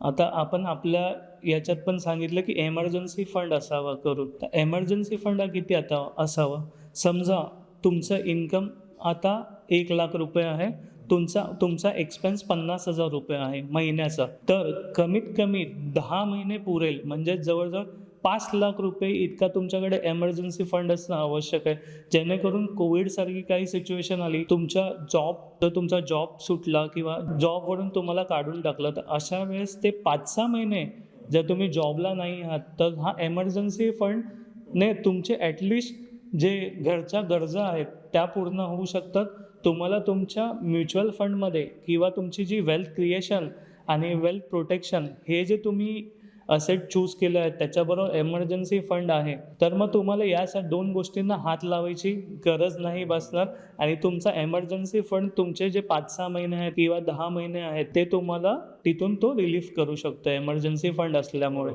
आता आपण आपल्या याच्यात पण सांगितलं, की एमर्जन्सी फंड असावा करून. तर एमर्जन्सी फंड हा किती आता असावा? समजा तुमचं इन्कम आता ₹1,00,000 आहे. तुमचा एक्सपेन्स ₹50,000 आहे महिन्याचा. तर कमीत कमी 10 महिने पुरेल म्हणजे जवळ-जवळ ₹5,00,000 इतका तुमच्याकडे एमर्जन्सी फंड असणं आवश्यक आहे. जेणेकरून कोविडसारखी काही सिच्युएशन आली, तुमचा जॉब सुटला किंवा जॉबवरून तुम्हाला काढून टाकलं, तर अशा वेळेस ते 5-6 महिने जर तुम्ही जॉबला नाही आहात, तर हा एमर्जन्सी फंडने तुमचे जे घरच्या गरजा आहेत, त्या पूर्ण होऊ शकतात. तुम्हाला तुमच्या म्युच्युअल फंडमध्ये किंवा तुमची जी वेल्थ क्रिएशन आणि वेल्थ प्रोटेक्शन हे जे तुम्ही असेट चूज केलं आहे, त्याच्याबरोबर एमर्जन्सी फंड आहे. तर मग तुम्हाला या 2 गोष्टींना हात लावायची गरज नाही भासणार आणि तुमचा एमर्जन्सी फंड तुमचे जे 5-6 महिने आहेत किंवा 10 महिने आहेत, ते तुम्हाला तिथून तो रिलीफ करू शकतो एमर्जन्सी फंड असल्यामुळे.